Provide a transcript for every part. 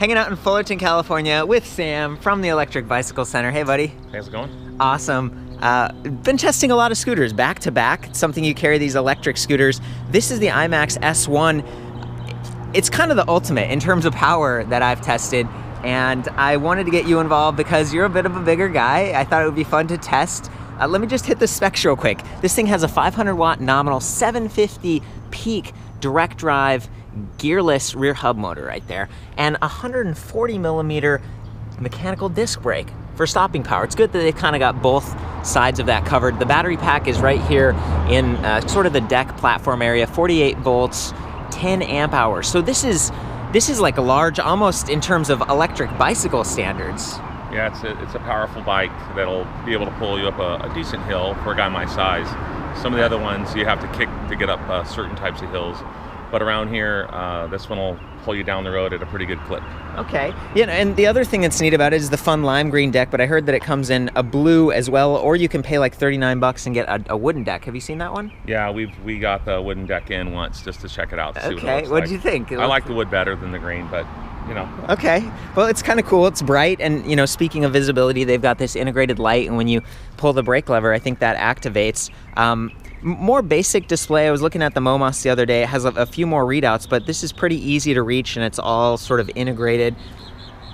Hanging out in Fullerton, California with Sam from the Electric Bicycle Center. Hey, buddy. How's it going? Awesome. Been testing a lot of scooters back to back. It's something you carry, these electric scooters. This is the IMAX S1. It's kind of the ultimate in terms of power that I've tested. And I wanted to get you involved because you're a bit of a bigger guy. I thought it would be fun to test. Let me just hit the specs real quick. This thing has a 500 watt nominal, 750 peak direct drive gearless rear hub motor right there, and 140 millimeter mechanical disc brake for stopping power. It's good that they kind of got both sides of that covered. The battery pack is right here in sort of the deck platform area, 48 volts, 10 amp hours. So this is like a large, almost in terms of electric bicycle standards. Yeah, it's a powerful bike that'll be able to pull you up a decent hill for a guy my size. Some of the other ones you have to kick to get up certain types of hills. But around here, this one will pull you down the road at a pretty good clip. Okay. Yeah, and the other thing that's neat about it is the fun lime green deck, but I heard that it comes in a blue as well, or you can pay like $39 and get a wooden deck. Have you seen that one? Yeah, we got the wooden deck in once just to check it out to see what it looks like. What do you think? I like the wood better than the green, but you know. Okay. Well, it's kind of cool. It's bright, and you know, speaking of visibility, they've got this integrated light, and when you pull the brake lever, I think that activates. More basic display. I was looking at the Momos the other day. It has a few more readouts, but this is pretty easy to reach, and it's all sort of integrated.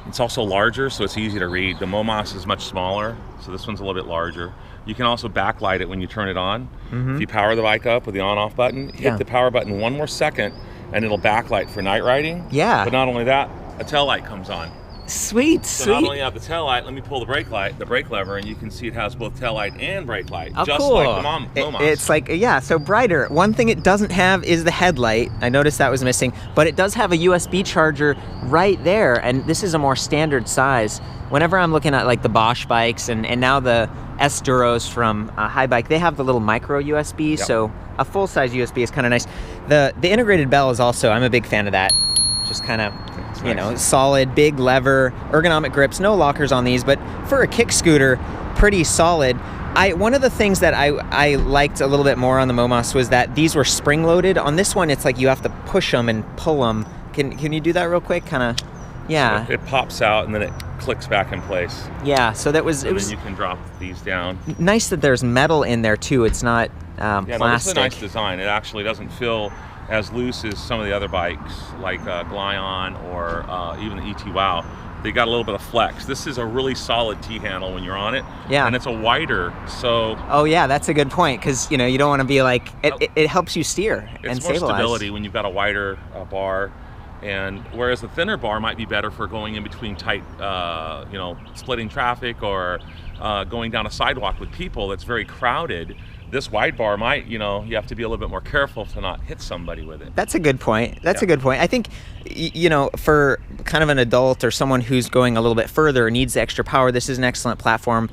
It's also larger, so it's easy to read. The Momos is much smaller, so this one's a little bit larger. You can also backlight it when you turn it on. Mm-hmm. If you power the bike up with the on-off button, hit the power button one more second, and it'll backlight for night riding. Yeah. But not only that, a tail light comes on. Sweet. So not only have the tail light, let me pull the brake lever, and you can see it has both tail light and brake light, oh, just cool. like the Momos. It's like, yeah, so brighter. One thing it doesn't have is the headlight. I noticed that was missing, but it does have a USB charger right there, and this is a more standard size. Whenever I'm looking at like the Bosch bikes and now the S-Duros from High Bike, they have the little micro USB, so a full-size USB is kind of nice. The integrated bell is also, I'm a big fan of that. Just kind of, you know, solid, big lever, ergonomic grips, no lockers on these, but for a kick scooter, pretty solid. One of the things that I liked a little bit more on the Momos was that these were spring-loaded. On this one, it's like you have to push them and pull them. Can you do that real quick? Kind of, yeah. So it pops out and then it clicks back in place. Yeah, so that was... And then you can drop these down. Nice that there's metal in there, too. It's not plastic. Yeah, no, this is a nice design. It actually doesn't feel as loose as some of the other bikes like Glyon or even the ET Wow. They got a little bit of flex. This is a really solid T-handle when you're on it. Yeah. And it's a wider, so... Oh yeah, that's a good point, because you know, you don't want to be like... It helps you steer and stabilize. It's more stability when you've got a wider bar, and whereas the thinner bar might be better for going in between tight, you know, splitting traffic or going down a sidewalk with people that's very crowded. This wide bar might, you know, you have to be a little bit more careful to not hit somebody with it. That's a good point. That's a good point. I think, you know, for kind of an adult or someone who's going a little bit further or needs the extra power, this is an excellent platform.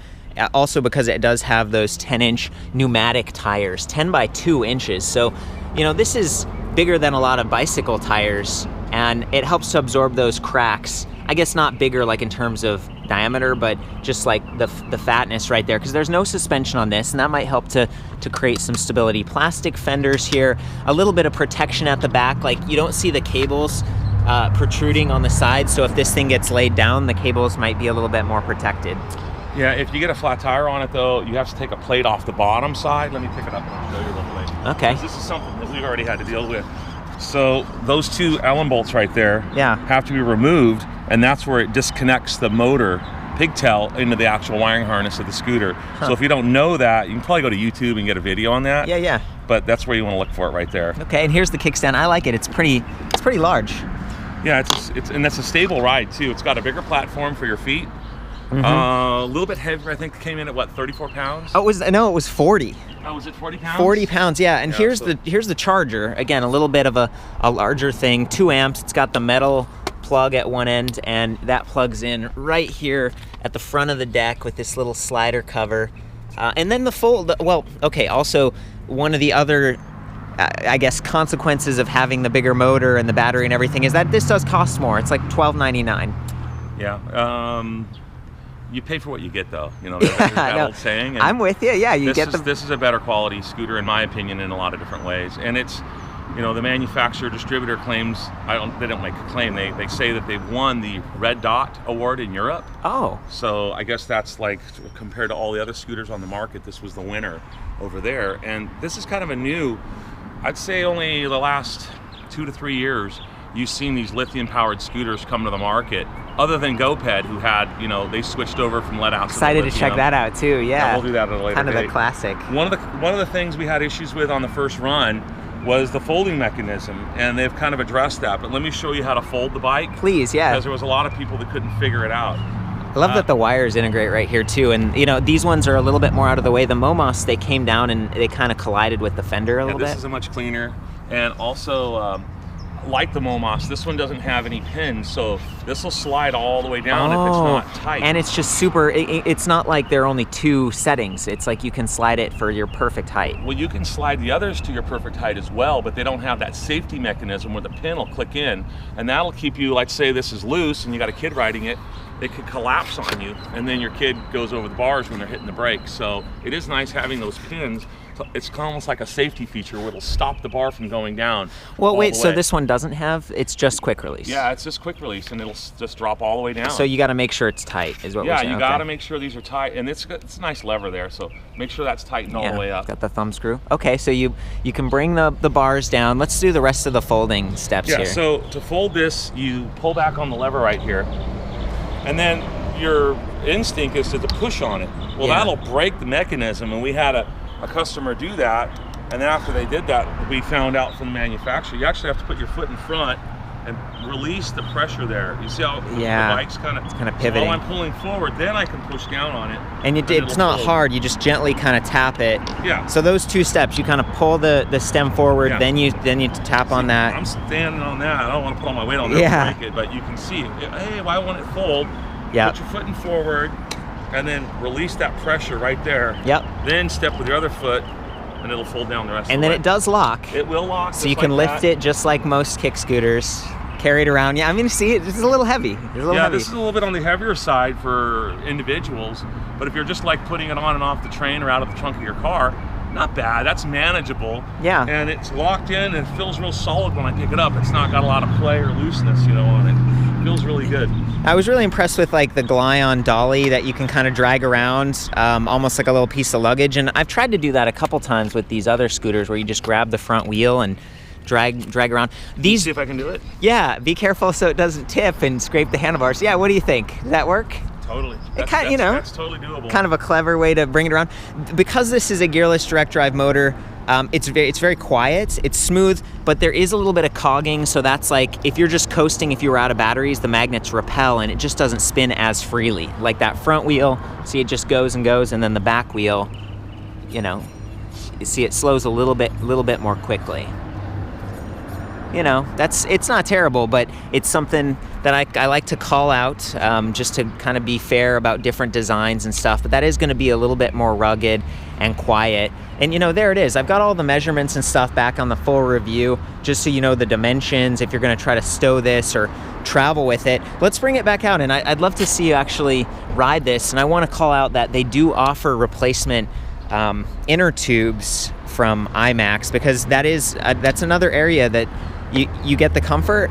Also because it does have those 10-inch pneumatic tires, 10 by 2 inches. So, you know, this is bigger than a lot of bicycle tires, and it helps to absorb those cracks. I guess not bigger like in terms of diameter, but just like the fatness right there, because there's no suspension on this, and that might help to create some stability. Plastic fenders here, a little bit of protection at the back, like you don't see the cables protruding on the side, so if this thing gets laid down, the cables might be a little bit more protected. Yeah, if you get a flat tire on it though, you have to take a plate off the bottom side. Let me pick it up and show you real quick. Okay. This is something that we've already had to deal with. So those two Allen bolts right there have to be removed, and that's where it disconnects the motor pigtail into the actual wiring harness of the scooter. So if you don't know that, you can probably go to YouTube and get a video on that. Yeah. But that's where you want to look for it right there. Okay, and here's the kickstand. I like it. It's pretty large. Yeah, and that's a stable ride too. It's got a bigger platform for your feet. Mm-hmm. A little bit heavier. I think it came in at what, 34 pounds? Oh, it was 40. Oh, was it 40 pounds? 40 pounds, yeah. And here's the charger. Again, a little bit of a larger thing. 2 amps. It's got the metal plug at one end, and that plugs in right here at the front of the deck with this little slider cover. And then also one of the other, I guess, consequences of having the bigger motor and the battery and everything is that this does cost more. It's like $12.99. Yeah. You pay for what you get, though. You know, there's that old saying. I'm with you. Yeah, this is a better quality scooter, in my opinion, in a lot of different ways. And it's You know, the manufacturer distributor claims, they don't make a claim, they say that they've won the Red Dot Award in Europe. Oh. So I guess that's like, compared to all the other scooters on the market, this was the winner over there. And this is kind of a new, I'd say only the last 2 to 3 years, you've seen these lithium powered scooters come to the market, other than GoPed, who had, you know, they switched over from lead acid Excited to check that out too, yeah. We'll do that at a later Kind of date. the classic. One of the things we had issues with on the first run was the folding mechanism, and they've kind of addressed that. But let me show you how to fold the bike. Please, yeah. Because there was a lot of people that couldn't figure it out. I love that the wires integrate right here too, and you know, these ones are a little bit more out of the way. The Momos, they came down and they kind of collided with the fender a little bit. This is a much cleaner, and also like the Momos, this one doesn't have any pins, so this will slide all the way down if it's not tight. And it's just super, it's not like there are only 2 settings. It's like you can slide it for your perfect height. Well, you can slide the others to your perfect height as well, but they don't have that safety mechanism where the pin will click in, and that'll keep you, like say this is loose and you got a kid riding it, it could collapse on you, and then your kid goes over the bars when they're hitting the brakes. So it is nice having those pins. It's almost like a safety feature where it'll stop the bar from going down. Well, wait, so this one doesn't have, it's just quick release? Yeah, it's just quick release, and it'll just drop all the way down. So you got to make sure it's tight, is what we're saying. Yeah, you got to make sure these are tight, and it's a nice lever there, so make sure that's tightened all the way up. Got the thumb screw. Okay, so you can bring the bars down. Let's do the rest of the folding steps here. Yeah, so to fold this, you pull back on the lever right here, and then your instinct is to push on it. Well, that'll break the mechanism, and we had a customer do that, and then after they did that, we found out from the manufacturer, you actually have to put your foot in front and release the pressure there. You see how the bike's kind of pivoting? While I'm pulling forward, then I can push down on it. And it's not hard, you just gently kind of tap it. Yeah. So those 2 steps, you kind of pull the stem forward, then you tap on that. I'm standing on that, I don't want to put all my weight on there to break it, but you can see, hey, why won't it fold? Yeah. Put your foot in forward, and then release that pressure right there. Yep. Then step with your other foot, and it'll fold down the rest of the way. And then it does lock. It will lock. So you can lift it just like most kick scooters. Carry it around. Yeah, I mean, see, it's a little heavy. This is a little bit on the heavier side for individuals, but if you're just like putting it on and off the train or out of the trunk of your car, not bad. That's manageable. Yeah. And it's locked in and it feels real solid when I pick it up. It's not got a lot of play or looseness, you know, on it. It feels really good. I was really impressed with like the Glyon dolly that you can kind of drag around, almost like a little piece of luggage. And I've tried to do that a couple times with these other scooters where you just grab the front wheel and drag around. These, see if I can do it. Yeah, be careful so it doesn't tip and scrape the handlebars. Yeah, what do you think? Does that work? Totally. That's totally doable. Kind of a clever way to bring it around. Because this is a gearless direct drive motor, it's very quiet, it's smooth, but there is a little bit of cogging, so that's like, if you're just coasting, if you were out of batteries, the magnets repel and it just doesn't spin as freely. Like that front wheel, see it just goes and goes, and then the back wheel, you know, you see it slows a little bit more quickly. You know, it's not terrible, but it's something that I like to call out, just to kind of be fair about different designs and stuff, but that is going to be a little bit more rugged and quiet. And you know, there it is. I've got all the measurements and stuff back on the full review, just so you know the dimensions if you're going to try to stow this or travel with it. Let's bring it back out, and I'd love to see you actually ride this, and I want to call out that they do offer replacement inner tubes from IMAX, because that's another area that you get the comfort,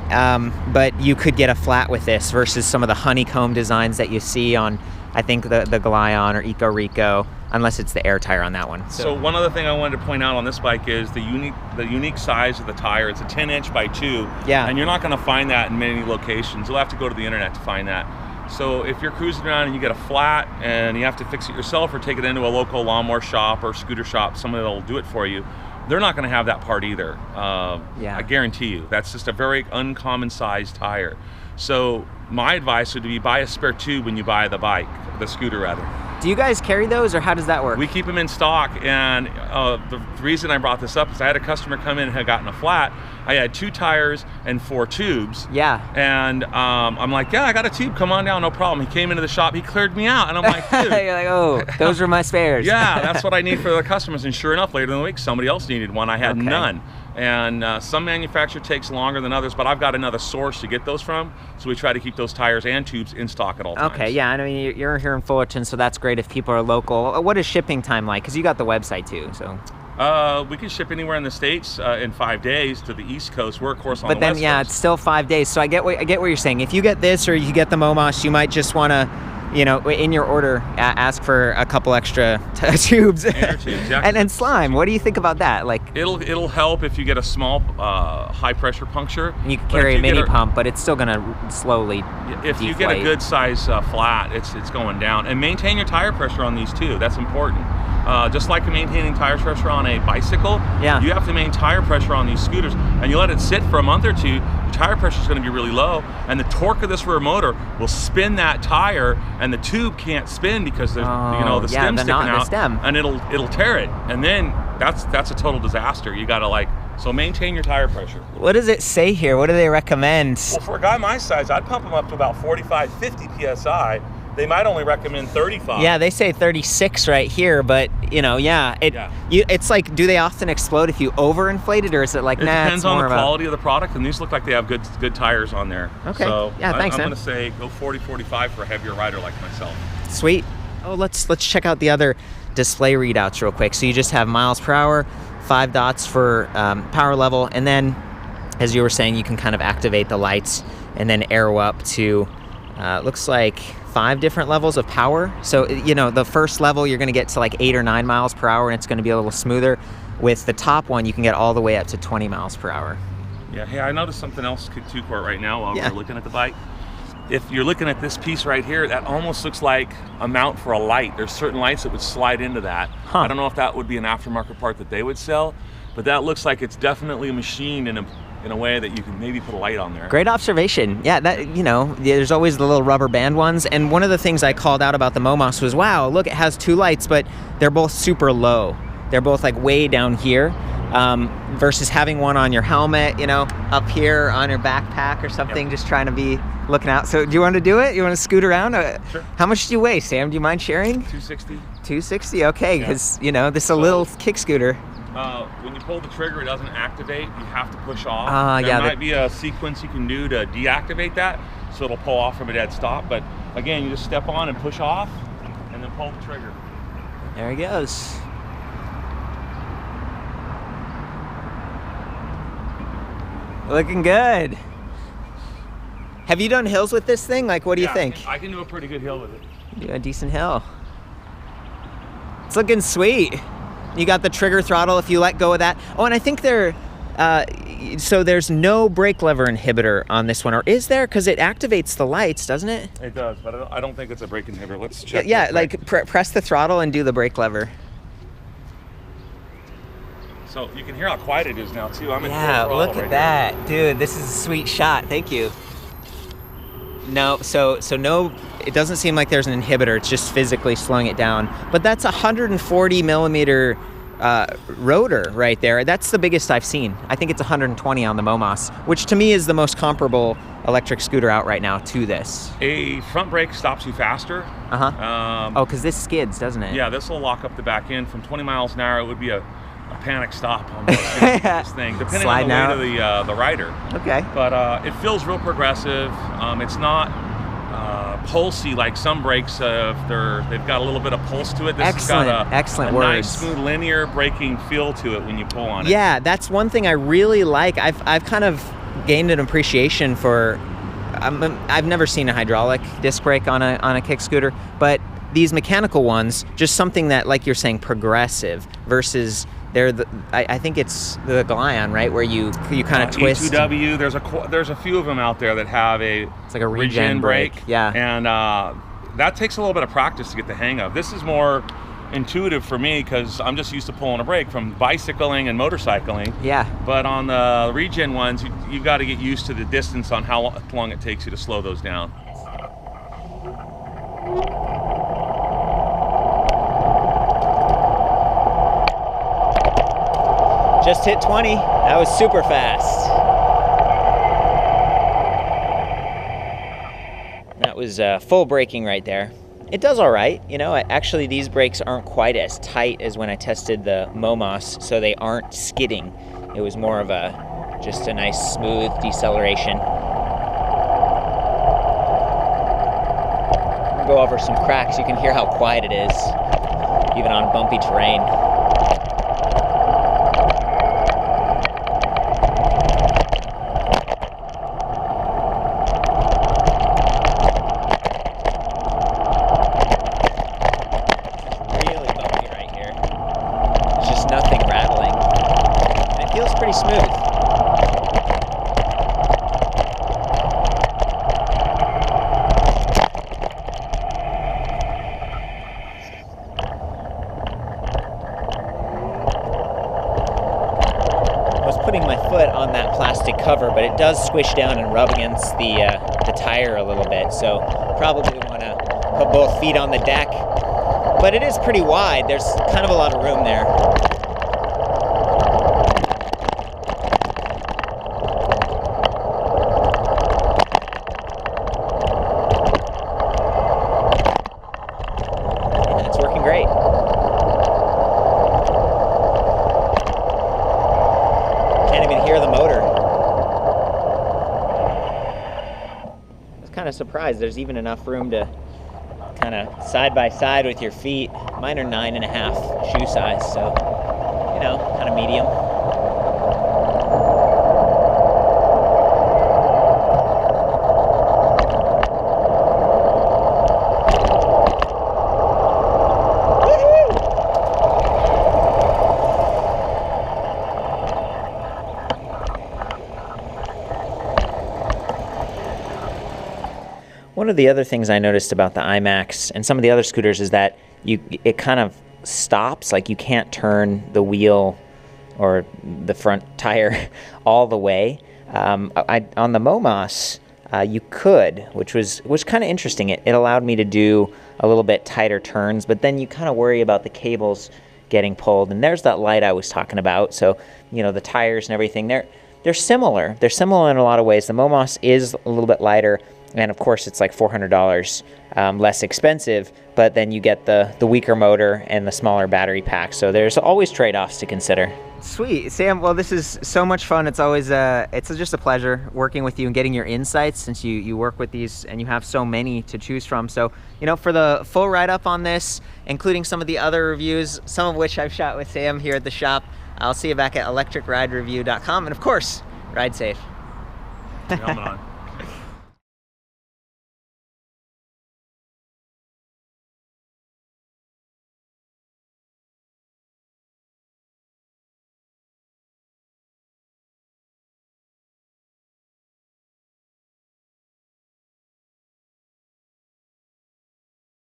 but you could get a flat with this versus some of the honeycomb designs that you see on, I think, the Glyon or Eco Rico, unless it's the air tire on that one. So one other thing I wanted to point out on this bike is the unique size of the tire. It's a 10-inch by 2, and you're not going to find that in many locations. You'll have to go to the internet to find that. So if you're cruising around and you get a flat and you have to fix it yourself or take it into a local lawnmower shop or scooter shop, somebody that'll do it for you, they're not going to have that part either. I guarantee you. That's just a very uncommon sized tire. So my advice would be buy a spare tube when you buy the bike, the scooter rather. Do you guys carry those, or how does that work? We keep them in stock, and the reason I brought this up is I had a customer come in and had gotten a flat. I had 2 tires and 4 tubes. Yeah. And I'm like, yeah, I got a tube, come on down, no problem. He came into the shop, he cleared me out, and I'm like, dude. You're like, oh, those are my spares. Yeah, that's what I need for the customers. And sure enough, later in the week, somebody else needed one. I had none. And some manufacturer takes longer than others, but I've got another source to get those from, so we try to keep those tires and tubes in stock at all times. Okay, yeah, I mean, you're here in Fullerton, so that's great if people are local. What is shipping time like? Because you got the website too, so. We can ship anywhere in the States in 5 days to the East Coast. We're, of course, on but the then, West yeah, Coast. it's still 5 days. So I get what you're saying. If you get this or you get the MoMOS, you might just want to, you know, in your order, ask for a couple extra tubes. Air tubes, yeah. and slime. What do you think about that? Like, it'll help if you get a small high pressure puncture. You can carry a mini pump, but it's still gonna slowly If you deflate. get a good size flat, it's going down. And maintain your tire pressure on these too. That's important. Just like maintaining tire pressure on a bicycle, Yeah. you have to maintain tire pressure on these scooters. And you let it sit for a month or two, your tire pressure is going to be really low, and the torque of this rear motor will spin that tire, and the tube can't spin because there's the stem's sticking out, and it'll tear it. And then that's a total disaster. You got to so maintain your tire pressure. What does it say here? What do they recommend? Well, for a guy my size, I'd pump them up to about 45, 50 PSI. They might only recommend 35. Yeah, they say 36 right here, but it's like, do they often explode if you overinflate it, or is it like, it depends it's more on the quality of the product, and these look like they have good tires on there. Okay. So yeah, thanks, I'm man. going to say go 40, 45 for a heavier rider like myself. Sweet. Oh, let's check out the other display readouts real quick. So you just have miles per hour, 5 dots for power level, and then, as you were saying, you can kind of activate the lights and then arrow up to looks like 5 different levels of power. So, you know, the first level you're going to get to like 8 or 9 miles per hour, and it's going to be a little smoother. With the top one, you can get all the way up to 20 miles per hour. Yeah, hey, I noticed something else too, Court, right now while we're looking at the bike. If you're looking at this piece right here, that almost looks like a mount for a light. There's certain lights that would slide into that. Huh. I don't know if that would be an aftermarket part that they would sell, but that looks like it's definitely machined in a way that you can maybe put a light on there. Great observation. Yeah, that, you know, there's always the little rubber band ones, and one of the things I called out about the MoMOS was, wow, look, it has 2 lights, but they're both super low. They're both like way down here, versus having one on your helmet, you know, up here on your backpack or something, just trying to be looking out. So do you want to do it? You want to scoot around? Sure. How much do you weigh, Sam? Do you mind sharing? 260. 260, okay, because, you know, this is a little kick scooter. When you pull the trigger, it doesn't activate. You have to push off. There might be a sequence you can do to deactivate that, so it'll pull off from a dead stop. But again, you just step on and push off, and then pull the trigger. There he goes. Looking good. Have you done hills with this thing? Like, what do you think? I can do a pretty good hill with it. Do a decent hill. It's looking sweet. You got the trigger throttle if you let go of that. Oh, and I think so there's no brake lever inhibitor on this one, or is there? Because it activates the lights, doesn't it? It does, but I don't think it's a brake inhibitor. Let's check. Yeah, like press the throttle and do the brake lever. So you can hear how quiet it is now too. I'm in full Yeah, throttle look at right that. here. Dude, this is a sweet shot. Thank you. No, so no, it doesn't seem like there's an inhibitor. It's just physically slowing it down. But that's a 140 millimeter rotor right there. That's the biggest I've seen. I think it's 120 on the MoMOS, which to me is the most comparable electric scooter out right now to this. A front brake stops you faster. Oh, because this skids, doesn't it? Yeah, this will lock up the back end. From 20 miles an hour, it would be a panic stop on this thing, depending Sliding on the weight of the rider. Okay. But it feels real progressive. It's not pulsy like some brakes. They've got a little bit of pulse to it. This Excellent, has got excellent a words. nice, smooth, linear braking feel to it when you pull on it. Yeah, that's one thing I really like. I've kind of gained an appreciation for. I've never seen a hydraulic disc brake on a kick scooter, but these mechanical ones, just something that, like you're saying, progressive versus. I think it's the Galion, right, where you kind of twist. E2W. There's a few of them out there that have it's like a regen brake. Yeah. And that takes a little bit of practice to get the hang of. This is more intuitive for me because I'm just used to pulling a brake from bicycling and motorcycling. Yeah. But on the regen ones, you got to get used to the distance on how long it takes you to slow those down. Just hit 20. That was super fast. That was full braking right there. It does all right. You know, actually these brakes aren't quite as tight as when I tested the MoMOS, so they aren't skidding. It was more of just a nice smooth deceleration. I'll go over some cracks. You can hear how quiet it is, even on bumpy terrain. cover, but it does squish down and rub against the tire a little bit. So probably want to put both feet on the deck. But it is pretty wide. There's kind of a lot of room there. And it's working great. Can't even hear the motor. I was kind of surprised there's even enough room to kind of side by side with your feet. Mine are 9.5 shoe size, so, you know, kind of medium. One of the other things I noticed about the iMax and some of the other scooters is that it kind of stops, like you can't turn the wheel or the front tire all the way. On the Momos, you could, which was kind of interesting. It allowed me to do a little bit tighter turns, but then you kind of worry about the cables getting pulled. And there's that light I was talking about. So, you know, the tires and everything, they're similar. They're similar in a lot of ways. The Momos is a little bit lighter. And of course, it's like $400 less expensive, but then you get the weaker motor and the smaller battery pack. So there's always trade-offs to consider. Sweet, Sam. Well, this is so much fun. It's always it's just a pleasure working with you and getting your insights, since you work with these and you have so many to choose from. So, you know, for the full write-up on this, including some of the other reviews, some of which I've shot with Sam here at the shop, I'll see you back at ElectricRideReview.com. And of course, ride safe. Helmet on.